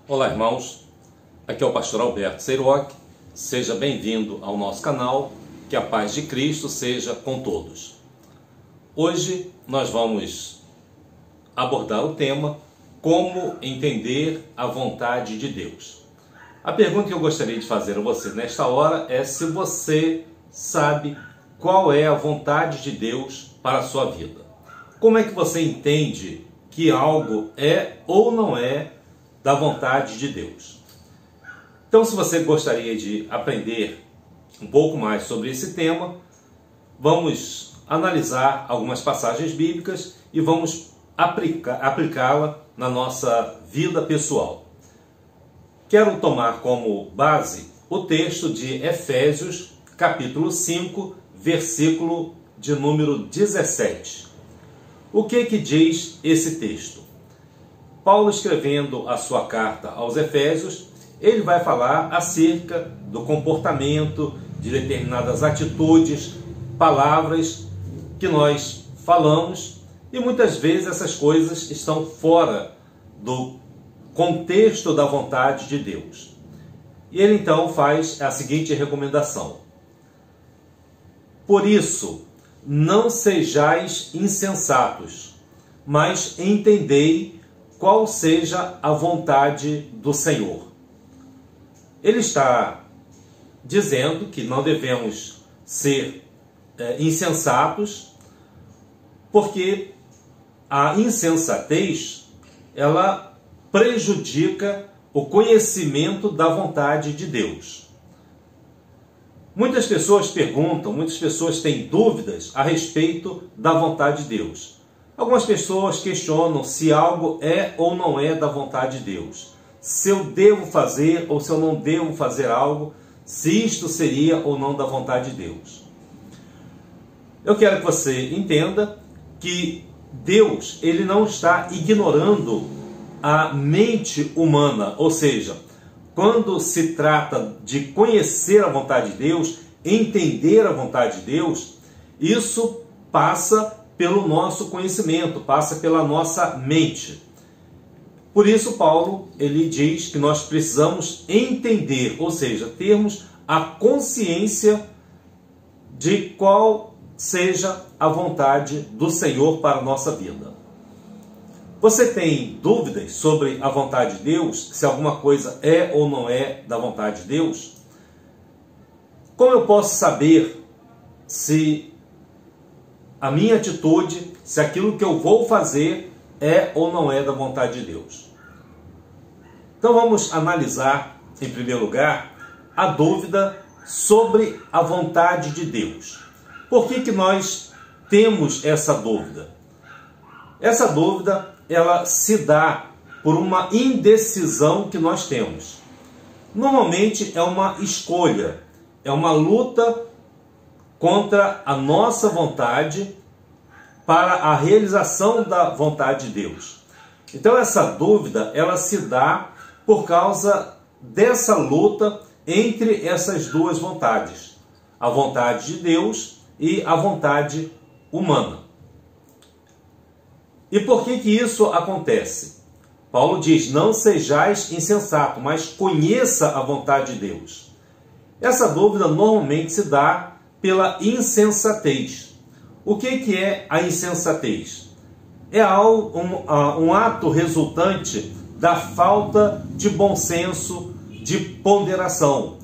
Olá, irmãos, aqui é o pastor Alberto Seiroc. Seja bem-vindo ao nosso canal, que a paz de Cristo seja com todos. Hoje nós vamos abordar o tema como entender a vontade de Deus. A pergunta que eu gostaria de fazer a você nesta hora é se você sabe qual é a vontade de Deus para a sua vida. Como é que você entende que algo é ou não é da vontade de Deus? Então, se você gostaria de aprender um pouco mais sobre esse tema, vamos analisar algumas passagens bíblicas e vamos aplicá-la na nossa vida pessoal. Quero tomar como base o texto de Efésios, capítulo 5, versículo de número 17. O que diz esse texto? Paulo, escrevendo a sua carta aos Efésios, ele vai falar acerca do comportamento, de determinadas atitudes, palavras que nós falamos, e muitas vezes essas coisas estão fora do contexto da vontade de Deus. E ele então faz a seguinte recomendação: por isso, não sejais insensatos, mas entendei qual seja a vontade do Senhor. Ele está dizendo que não devemos ser insensatos, porque a insensatez, ela prejudica o conhecimento da vontade de Deus. Muitas pessoas perguntam, muitas pessoas têm dúvidas a respeito da vontade de Deus. Algumas pessoas questionam se algo é ou não é da vontade de Deus. Se eu devo fazer ou se eu não devo fazer algo, se isto seria ou não da vontade de Deus. Eu quero que você entenda que Deus, ele não está ignorando a mente humana, ou seja, quando se trata de conhecer a vontade de Deus, entender a vontade de Deus, isso passa pelo nosso conhecimento, passa pela nossa mente. Por isso Paulo, ele diz que nós precisamos entender, ou seja, termos a consciência de qual seja a vontade do Senhor para a nossa vida. Você tem dúvidas sobre a vontade de Deus? Se alguma coisa é ou não é da vontade de Deus? Como eu posso saber se a minha atitude, se aquilo que eu vou fazer é ou não é da vontade de Deus? Então vamos analisar, em primeiro lugar, a dúvida sobre a vontade de Deus. Por que nós temos essa dúvida? Essa dúvida, ela se dá por uma indecisão que nós temos. Normalmente é uma escolha, é uma luta contra a nossa vontade para a realização da vontade de Deus. Então essa dúvida, ela se dá por causa dessa luta entre essas duas vontades, a vontade de Deus e a vontade humana. E por que isso acontece? Paulo diz: não sejais insensato, mas conheça a vontade de Deus. Essa dúvida normalmente se dá pela insensatez. O que é a insensatez? É um ato resultante da falta de bom senso, de ponderação.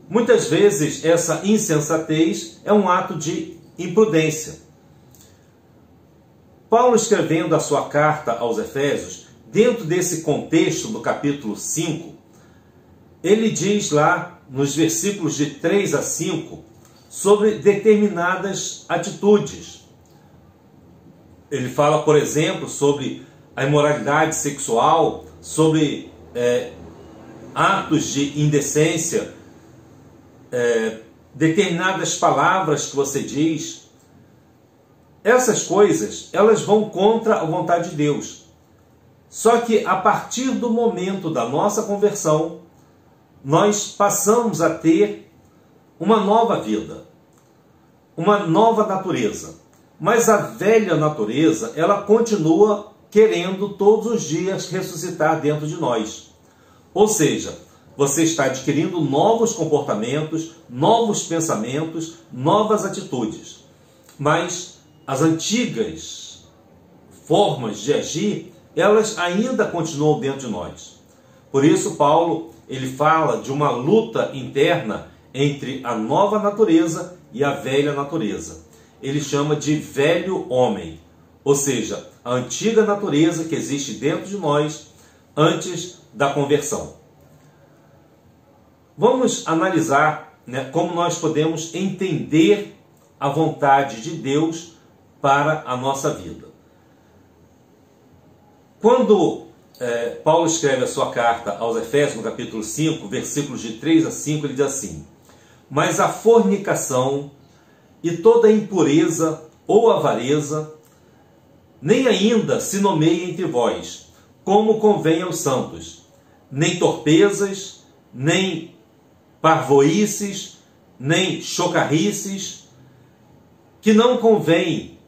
Muitas vezes essa insensatez é um ato de imprudência. Paulo, escrevendo a sua carta aos Efésios, dentro desse contexto do capítulo 5, ele diz lá nos versículos de 3 a 5 sobre determinadas atitudes. Ele fala, por exemplo, sobre a imoralidade sexual, sobre atos de indecência, determinadas palavras que você diz. Essas coisas, elas vão contra a vontade de Deus. Só que a partir do momento da nossa conversão, nós passamos a ter uma nova vida, uma nova natureza. Mas a velha natureza, ela continua querendo todos os dias ressuscitar dentro de nós. Ou seja, você está adquirindo novos comportamentos, novos pensamentos, novas atitudes. Mas as antigas formas de agir, elas ainda continuam dentro de nós. Por isso, Paulo, ele fala de uma luta interna entre a nova natureza e a velha natureza. Ele chama de velho homem, ou seja, a antiga natureza que existe dentro de nós antes da conversão. Vamos analisar, como nós podemos entender a vontade de Deus para a nossa vida. Quando Paulo escreve a sua carta aos Efésios, no capítulo 5, versículos de 3 a 5, ele diz assim: mas a fornicação e toda impureza ou avareza nem ainda se nomeia entre vós, como convém aos santos, nem torpezas, nem parvoices, nem chocarrices, que não convém,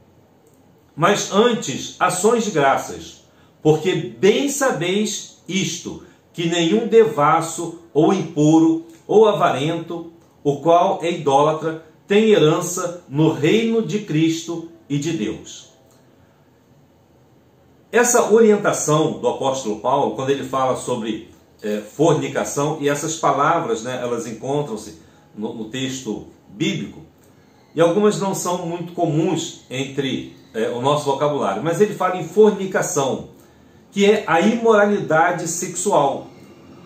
mas antes ações de graças, porque bem sabeis isto, que nenhum devasso, ou impuro, ou avarento, o qual é idólatra, tem herança no reino de Cristo e de Deus. Essa orientação do apóstolo Paulo, quando ele fala sobre fornicação, e essas palavras, elas encontram-se no texto bíblico, e algumas não são muito comuns entre o nosso vocabulário, mas ele fala em fornicação, que é a imoralidade sexual.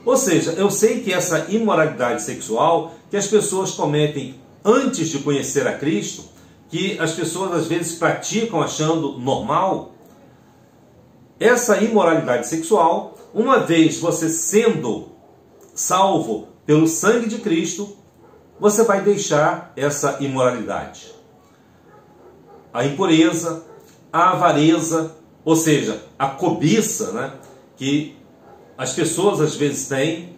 Ou seja, eu sei que essa imoralidade sexual que as pessoas cometem antes de conhecer a Cristo, que as pessoas às vezes praticam achando normal, essa imoralidade sexual, uma vez você sendo salvo pelo sangue de Cristo, você vai deixar essa imoralidade. A impureza, a avareza, ou seja, a cobiça, que as pessoas às vezes têm,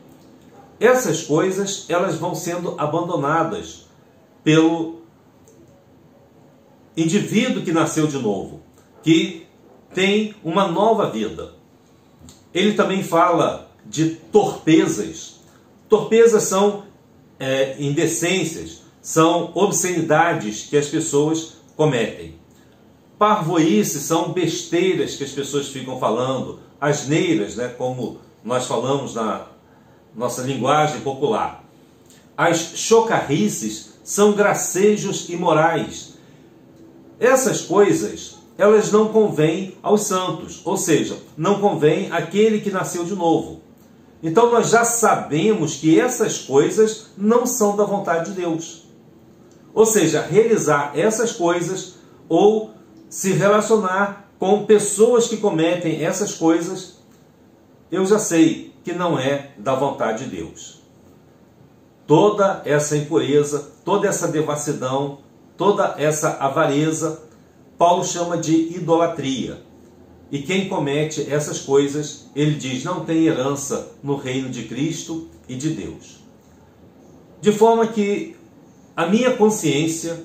essas coisas elas vão sendo abandonadas pelo indivíduo que nasceu de novo, que tem uma nova vida. Ele também fala de torpezas. Torpezas são indecências, são obscenidades que as pessoas cometem. Parvoíces são besteiras que as pessoas ficam falando, asneiras, como nós falamos na nossa linguagem popular. As chocarrices são gracejos imorais. Essas coisas, elas não convêm aos santos, ou seja, não convém àquele que nasceu de novo. Então nós já sabemos que essas coisas não são da vontade de Deus. Ou seja, realizar essas coisas ou se relacionar com pessoas que cometem essas coisas, eu já sei que não é da vontade de Deus. Toda essa impureza, toda essa devassidão, toda essa avareza, Paulo chama de idolatria. E quem comete essas coisas, ele diz, não tem herança no reino de Cristo e de Deus. De forma que a minha consciência,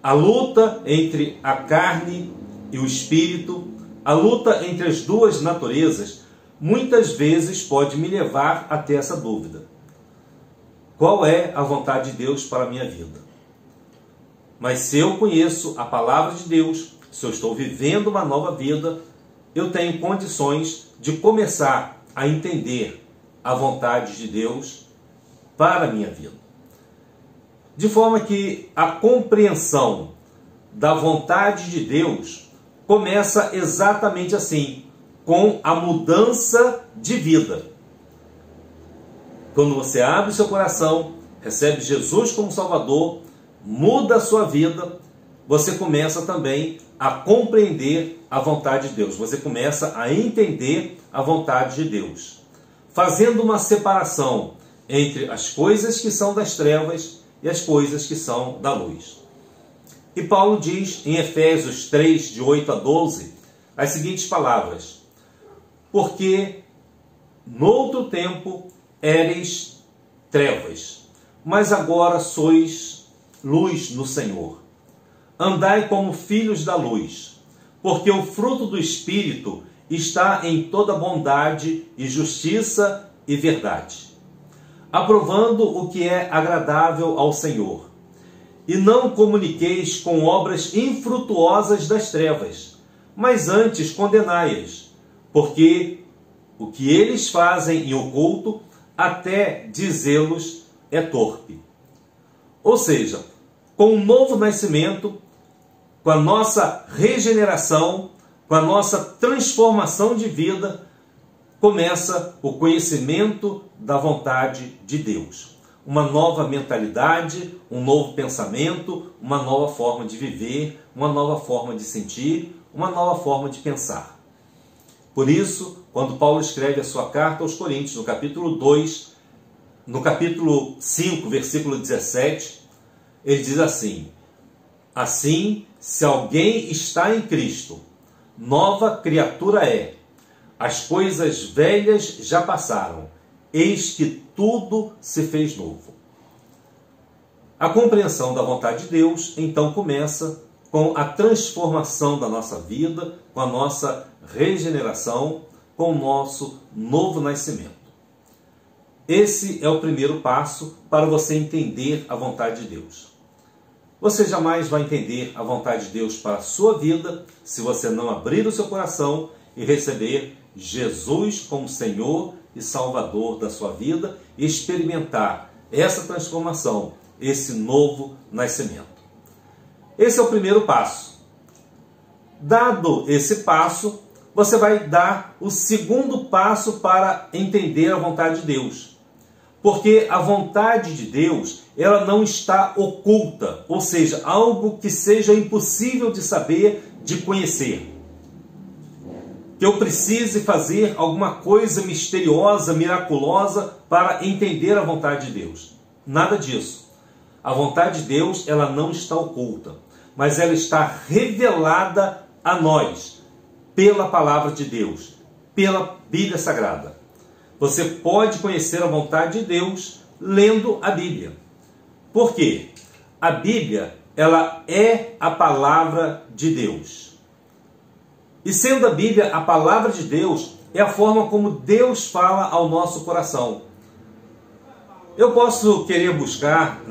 a luta entre a carne e o espírito, a luta entre as duas naturezas, muitas vezes pode me levar até essa dúvida. Qual é a vontade de Deus para a minha vida? Mas se eu conheço a palavra de Deus, se eu estou vivendo uma nova vida, eu tenho condições de começar a entender a vontade de Deus para a minha vida. De forma que a compreensão da vontade de Deus começa exatamente assim, com a mudança de vida. Quando você abre o seu coração, recebe Jesus como Salvador, muda a sua vida, você começa também a compreender a vontade de Deus. Você começa a entender a vontade de Deus, fazendo uma separação entre as coisas que são das trevas e as coisas que são da luz. E Paulo diz em Efésios 3, de 8 a 12, as seguintes palavras: porque noutro tempo éreis trevas, mas agora sois luz no Senhor. Andai como filhos da luz, porque o fruto do Espírito está em toda bondade e justiça e verdade, aprovando o que é agradável ao Senhor. E não comuniqueis com obras infrutuosas das trevas, mas antes condenai-as, porque o que eles fazem em oculto, até dizê-los, é torpe. Ou seja, com o novo nascimento, com a nossa regeneração, com a nossa transformação de vida, começa o conhecimento da vontade de Deus. Uma nova mentalidade, um novo pensamento, uma nova forma de viver, uma nova forma de sentir, uma nova forma de pensar. Por isso, quando Paulo escreve a sua carta aos Coríntios, no capítulo 2, no capítulo 5, versículo 17, ele diz assim: assim, se alguém está em Cristo, nova criatura é. As coisas velhas já passaram, eis que tudo se fez novo. A compreensão da vontade de Deus, então, começa com a transformação da nossa vida, com a nossa regeneração, com o nosso novo nascimento. Esse é o primeiro passo para você entender a vontade de Deus. Você jamais vai entender a vontade de Deus para a sua vida se você não abrir o seu coração e receber Jesus como Senhor e Salvador da sua vida e experimentar essa transformação, esse novo nascimento. Esse é o primeiro passo. Dado esse passo, você vai dar o segundo passo para entender a vontade de Deus. Porque a vontade de Deus, ela não está oculta, ou seja, algo que seja impossível de saber, de conhecer. Que eu precise fazer alguma coisa misteriosa, miraculosa para entender a vontade de Deus. Nada disso. A vontade de Deus, ela não está oculta, mas ela está revelada a nós pela palavra de Deus, pela Bíblia Sagrada. Você pode conhecer a vontade de Deus lendo a Bíblia. Por quê? A Bíblia, ela é a palavra de Deus. E sendo a Bíblia a palavra de Deus, é a forma como Deus fala ao nosso coração. Eu posso querer buscar,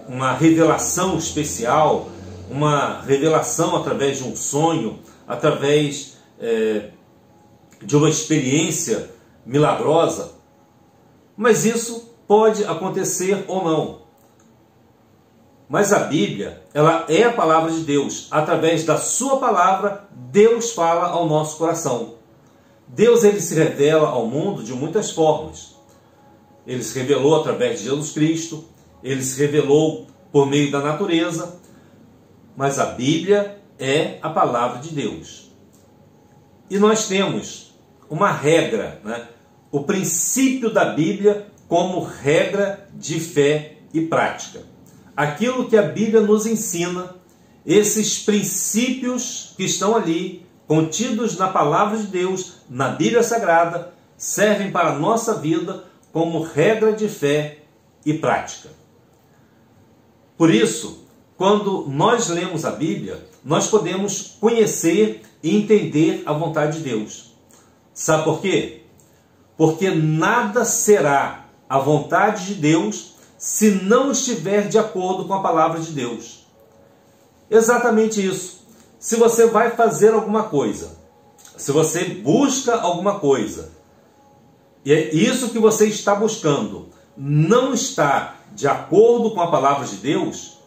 uma revelação especial, uma revelação através de um sonho, através de uma experiência milagrosa, mas isso pode acontecer ou não. Mas a Bíblia, ela é a palavra de Deus. Através da sua palavra, Deus fala ao nosso coração. Deus, ele se revela ao mundo de muitas formas. Ele se revelou através de Jesus Cristo, ele se revelou por meio da natureza, mas a Bíblia é a palavra de Deus. E nós temos uma regra, o princípio da Bíblia como regra de fé e prática. Aquilo que a Bíblia nos ensina, esses princípios que estão ali, contidos na palavra de Deus, na Bíblia Sagrada, servem para a nossa vida como regra de fé e prática. Por isso, quando nós lemos a Bíblia, nós podemos conhecer e entender a vontade de Deus. Sabe por quê? Porque nada será a vontade de Deus se não estiver de acordo com a palavra de Deus. Exatamente isso. Se você vai fazer alguma coisa, se você busca alguma coisa, e é isso que você está buscando, não está de acordo com a palavra de Deus,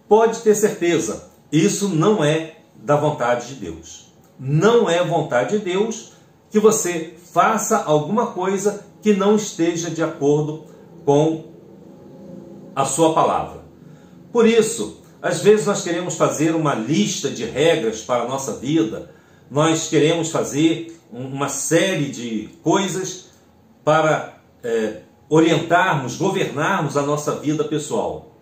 pode ter certeza, isso não é da vontade de Deus. Não é vontade de Deus que você faça alguma coisa que não esteja de acordo com a sua palavra. Por isso, às vezes nós queremos fazer uma lista de regras para a nossa vida, nós queremos fazer uma série de coisas para orientarmos, governarmos a nossa vida pessoal.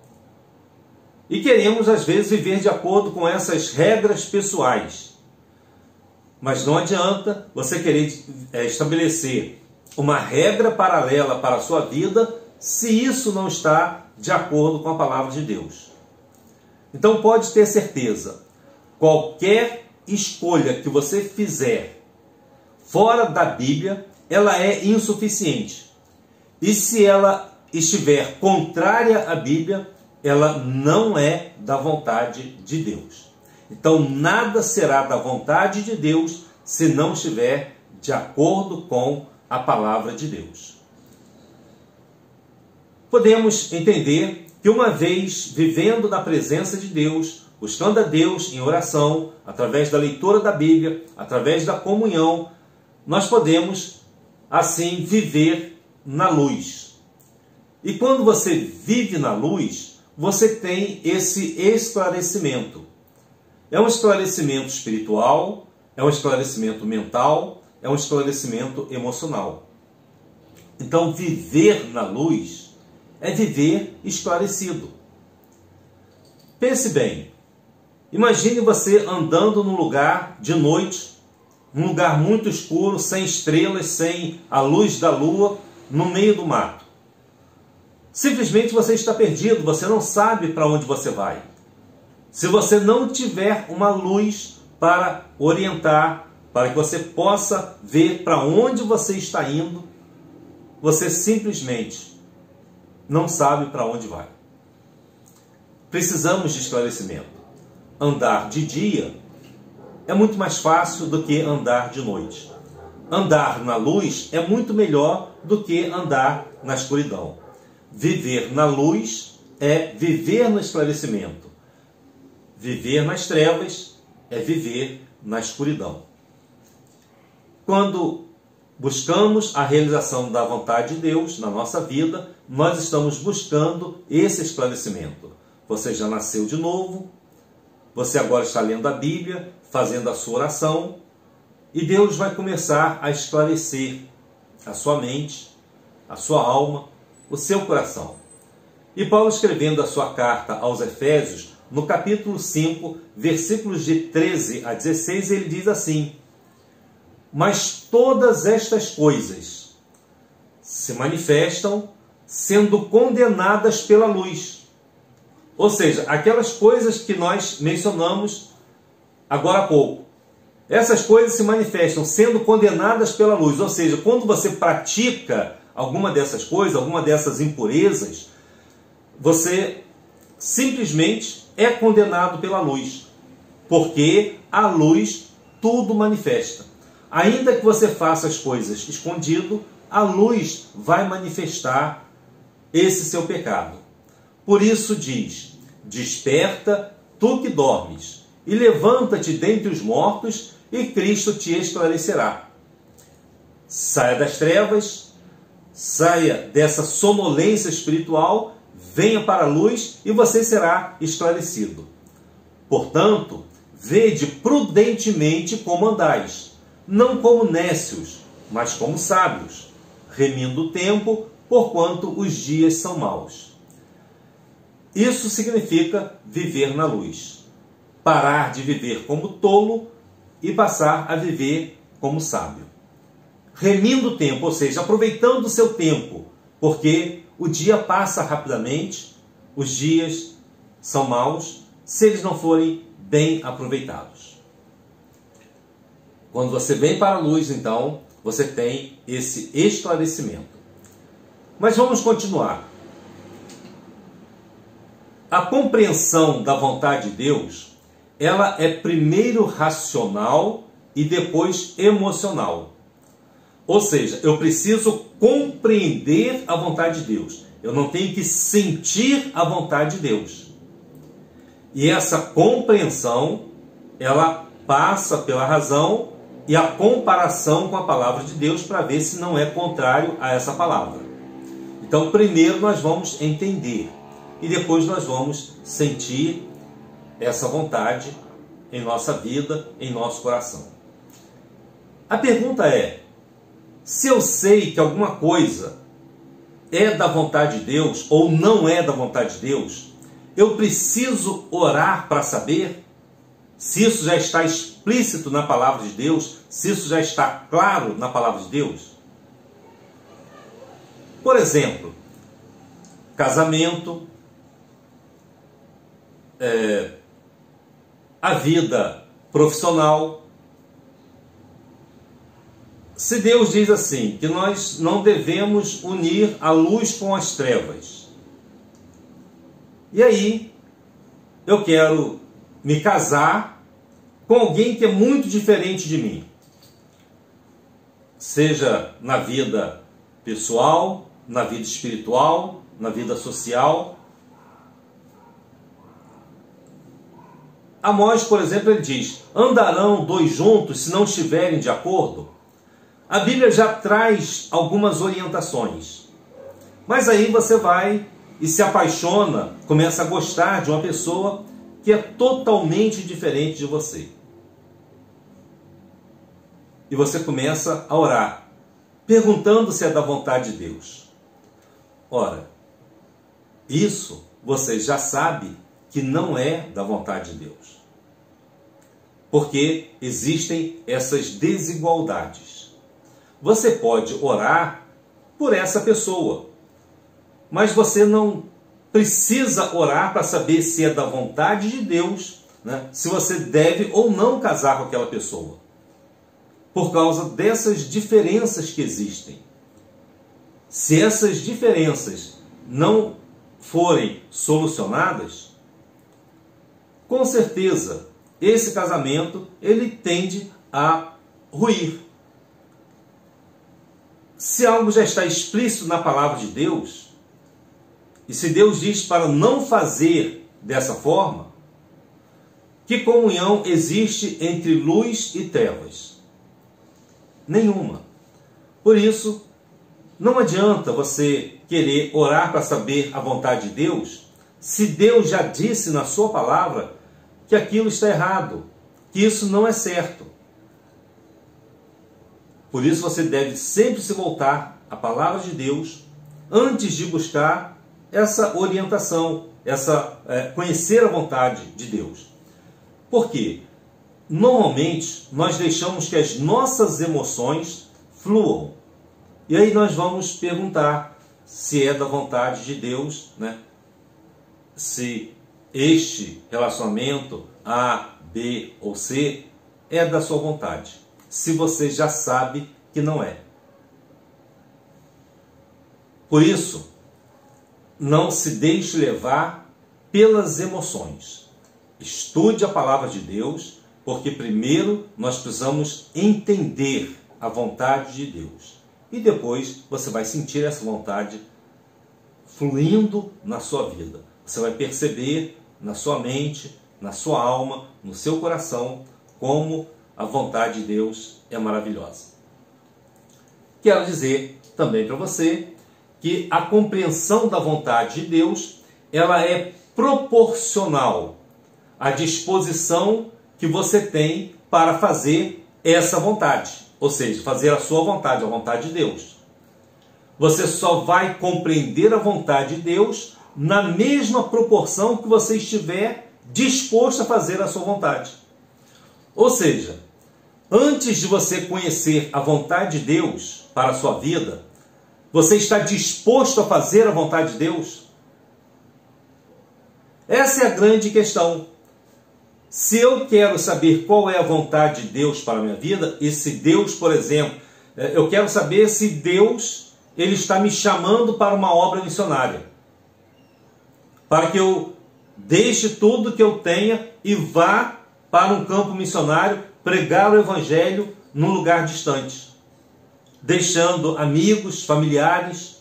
E queremos, às vezes, viver de acordo com essas regras pessoais. Mas não adianta você querer estabelecer uma regra paralela para a sua vida se isso não está de acordo com a palavra de Deus. Então pode ter certeza, qualquer escolha que você fizer fora da Bíblia, ela é insuficiente. E se ela estiver contrária à Bíblia, ela não é da vontade de Deus. Então, nada será da vontade de Deus se não estiver de acordo com a palavra de Deus. Podemos entender que uma vez vivendo na presença de Deus, buscando a Deus em oração, através da leitura da Bíblia, através da comunhão, nós podemos, assim, viver na luz. E quando você vive na luz, você tem esse esclarecimento. É um esclarecimento espiritual, é um esclarecimento mental, é um esclarecimento emocional. Então, viver na luz é viver esclarecido. Pense bem, imagine você andando num lugar de noite, num lugar muito escuro, sem estrelas, sem a luz da lua, no meio do mato. Simplesmente você está perdido, você não sabe para onde você vai. Se você não tiver uma luz para orientar, para que você possa ver para onde você está indo, você simplesmente não sabe para onde vai. Precisamos de esclarecimento. Andar de dia é muito mais fácil do que andar de noite. Andar na luz é muito melhor do que andar na escuridão. Viver na luz é viver no esclarecimento. Viver nas trevas é viver na escuridão. Quando buscamos a realização da vontade de Deus na nossa vida, nós estamos buscando esse esclarecimento. Você já nasceu de novo, você agora está lendo a Bíblia, fazendo a sua oração, e Deus vai começar a esclarecer a sua mente, a sua alma, o seu coração. E Paulo, escrevendo a sua carta aos Efésios, no capítulo 5, versículos de 13 a 16, ele diz assim: mas todas estas coisas se manifestam sendo condenadas pela luz. Ou seja, aquelas coisas que nós mencionamos agora há pouco. Essas coisas se manifestam sendo condenadas pela luz. Ou seja, quando você pratica alguma dessas coisas, alguma dessas impurezas, você simplesmente é condenado pela luz. Porque a luz tudo manifesta. Ainda que você faça as coisas escondido, a luz vai manifestar esse seu pecado. Por isso diz: desperta, tu que dormes, e levanta-te dentre os mortos, e Cristo te esclarecerá. Saia das trevas, saia dessa sonolência espiritual, venha para a luz e você será esclarecido. Portanto, vede prudentemente como andais, não como nécios, mas como sábios, remindo o tempo, porquanto os dias são maus. Isso significa viver na luz. Parar de viver como tolo e passar a viver como sábio. Remindo o tempo, ou seja, aproveitando o seu tempo, porque o dia passa rapidamente, os dias são maus, se eles não forem bem aproveitados. Quando você vem para a luz, então, você tem esse esclarecimento. Mas vamos continuar. A compreensão da vontade de Deus, ela é primeiro racional e depois emocional. Ou seja, eu preciso compreender a vontade de Deus. Eu não tenho que sentir a vontade de Deus. E essa compreensão, ela passa pela razão e a comparação com a palavra de Deus para ver se não é contrário a essa palavra. Então, primeiro nós vamos entender e depois nós vamos sentir essa vontade em nossa vida, em nosso coração. A pergunta é: se eu sei que alguma coisa é da vontade de Deus ou não é da vontade de Deus, eu preciso orar para saber se isso já está explícito na palavra de Deus, se isso já está claro na palavra de Deus? Por exemplo, casamento, a vida profissional, se Deus diz assim, que nós não devemos unir a luz com as trevas, e aí eu quero me casar com alguém que é muito diferente de mim, seja na vida pessoal, na vida espiritual, na vida social. Amós, por exemplo, ele diz: andarão dois juntos se não estiverem de acordo? A Bíblia já traz algumas orientações, mas aí você vai e se apaixona, começa a gostar de uma pessoa que é totalmente diferente de você. E você começa a orar, perguntando se é da vontade de Deus. Ora, isso você já sabe que não é da vontade de Deus. Porque existem essas desigualdades. Você pode orar por essa pessoa, mas você não precisa orar para saber se é da vontade de Deus, né? Se você deve ou não casar com aquela pessoa, por causa dessas diferenças que existem. Se essas diferenças não forem solucionadas, com certeza esse casamento ele tende a ruir. Se algo já está explícito na palavra de Deus, e se Deus diz para não fazer dessa forma, que comunhão existe entre luz e trevas? Nenhuma. Por isso, não adianta você querer orar para saber a vontade de Deus, se Deus já disse na sua palavra que aquilo está errado, que isso não é certo. Por isso você deve sempre se voltar à palavra de Deus antes de buscar essa orientação, conhecer a vontade de Deus. Por quê? Normalmente nós deixamos que as nossas emoções fluam. E aí nós vamos perguntar se é da vontade de Deus, né? Se este relacionamento A, B ou C é da sua vontade. Se você já sabe que não é. Por isso, não se deixe levar pelas emoções. Estude a palavra de Deus, porque primeiro nós precisamos entender a vontade de Deus. E depois você vai sentir essa vontade fluindo na sua vida. Você vai perceber na sua mente, na sua alma, no seu coração, como a vontade de Deus é maravilhosa. Quero dizer também para você que a compreensão da vontade de Deus, ela é proporcional à disposição que você tem para fazer essa vontade, ou seja, fazer a sua vontade, a vontade de Deus. Você só vai compreender a vontade de Deus na mesma proporção que você estiver disposto a fazer a sua vontade. Ou seja, antes de você conhecer a vontade de Deus para a sua vida, você está disposto a fazer a vontade de Deus? Essa é a grande questão. Se eu quero saber qual é a vontade de Deus para a minha vida, e se Deus, por exemplo, eu quero saber se Deus ele está me chamando para uma obra missionária, para que eu deixe tudo que eu tenha e vá para um campo missionário pregar o Evangelho num lugar distante, deixando amigos, familiares,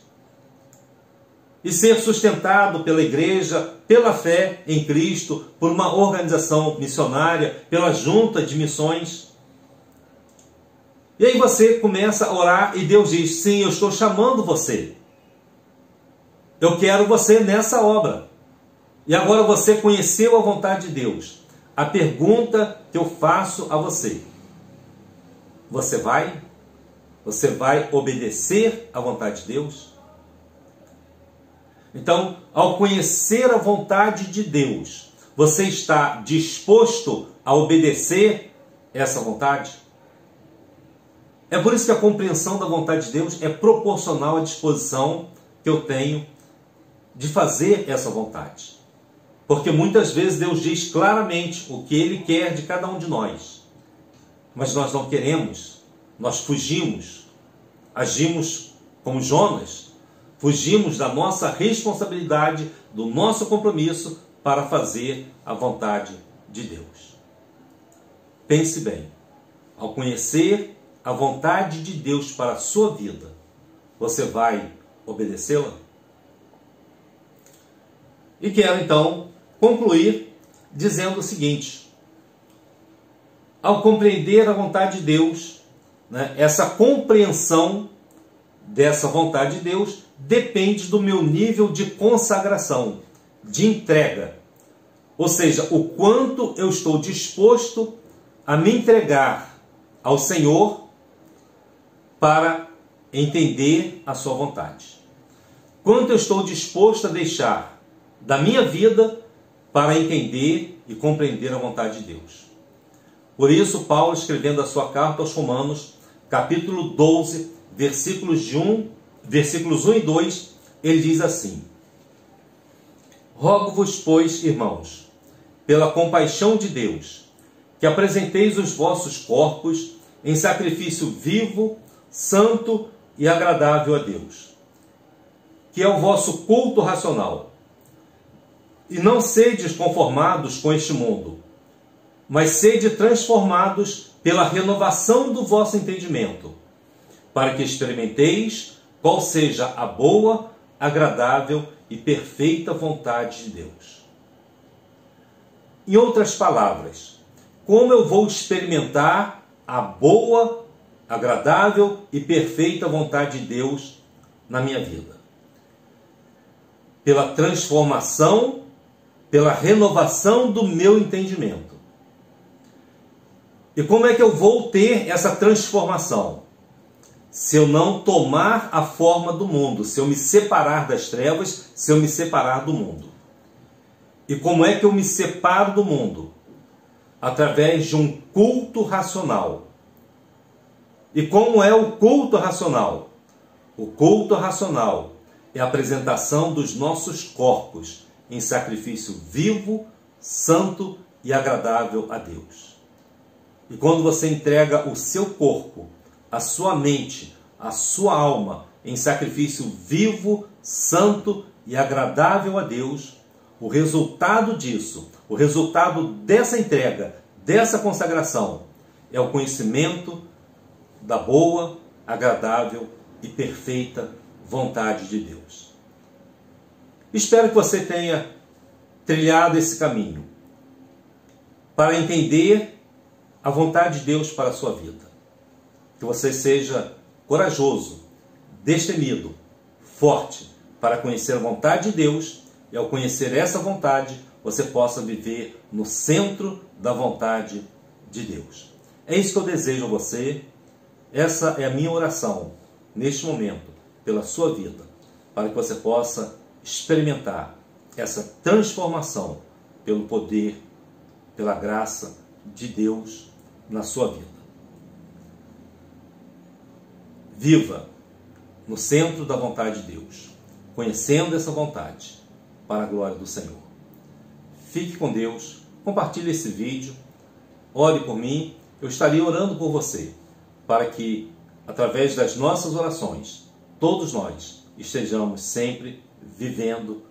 e ser sustentado pela igreja, pela fé em Cristo, por uma organização missionária, pela junta de missões. E aí você começa a orar e Deus diz: sim, eu estou chamando você. Eu quero você nessa obra. E agora você conheceu a vontade de Deus. A pergunta que eu faço a você: você vai? Você vai obedecer à vontade de Deus? Então, ao conhecer a vontade de Deus, você está disposto a obedecer essa vontade? É por isso que a compreensão da vontade de Deus é proporcional à disposição que eu tenho de fazer essa vontade. Porque muitas vezes Deus diz claramente o que Ele quer de cada um de nós. Mas nós não queremos, nós fugimos, agimos como Jonas, fugimos da nossa responsabilidade, do nosso compromisso para fazer a vontade de Deus. Pense bem, ao conhecer a vontade de Deus para a sua vida, você vai obedecê-la? E quero então concluir dizendo o seguinte: ao compreender a vontade de Deus, essa compreensão dessa vontade de Deus depende do meu nível de consagração, de entrega. Ou seja, o quanto eu estou disposto a me entregar ao Senhor para entender a sua vontade. Quanto eu estou disposto a deixar da minha vida para entender e compreender a vontade de Deus. Por isso, Paulo, escrevendo a sua carta aos Romanos, capítulo 12, versículos 1 e 2, ele diz assim: rogo-vos, pois, irmãos, pela compaixão de Deus, que apresenteis os vossos corpos em sacrifício vivo, santo e agradável a Deus, que é o vosso culto racional. E não sedes conformados com este mundo, mas sede transformados pela renovação do vosso entendimento, para que experimenteis qual seja a boa, agradável e perfeita vontade de Deus. Em outras palavras, como eu vou experimentar a boa, agradável e perfeita vontade de Deus na minha vida? Pela transformação, pela renovação do meu entendimento. E como é que eu vou ter essa transformação? Se eu não tomar a forma do mundo, se eu me separar das trevas, se eu me separar do mundo. E como é que eu me separo do mundo? Através de um culto racional. E como é o culto racional? O culto racional é a apresentação dos nossos corpos em sacrifício vivo, santo e agradável a Deus. E quando você entrega o seu corpo, a sua mente, a sua alma em sacrifício vivo, santo e agradável a Deus, o resultado disso, o resultado dessa entrega, dessa consagração, é o conhecimento da boa, agradável e perfeita vontade de Deus. Espero que você tenha trilhado esse caminho para entender a vontade de Deus para a sua vida. Que você seja corajoso, destemido, forte para conhecer a vontade de Deus, e ao conhecer essa vontade, você possa viver no centro da vontade de Deus. É isso que eu desejo a você. Essa é a minha oração neste momento pela sua vida, para que você possa experimentar essa transformação pelo poder, pela graça de Deus na sua vida. Viva no centro da vontade de Deus, conhecendo essa vontade para a glória do Senhor. Fique com Deus, compartilhe esse vídeo, ore por mim, eu estarei orando por você, para que, através das nossas orações, todos nós estejamos sempre vivendo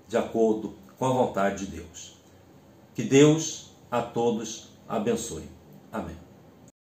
de acordo com a vontade de Deus. Que Deus a todos abençoe. Amém.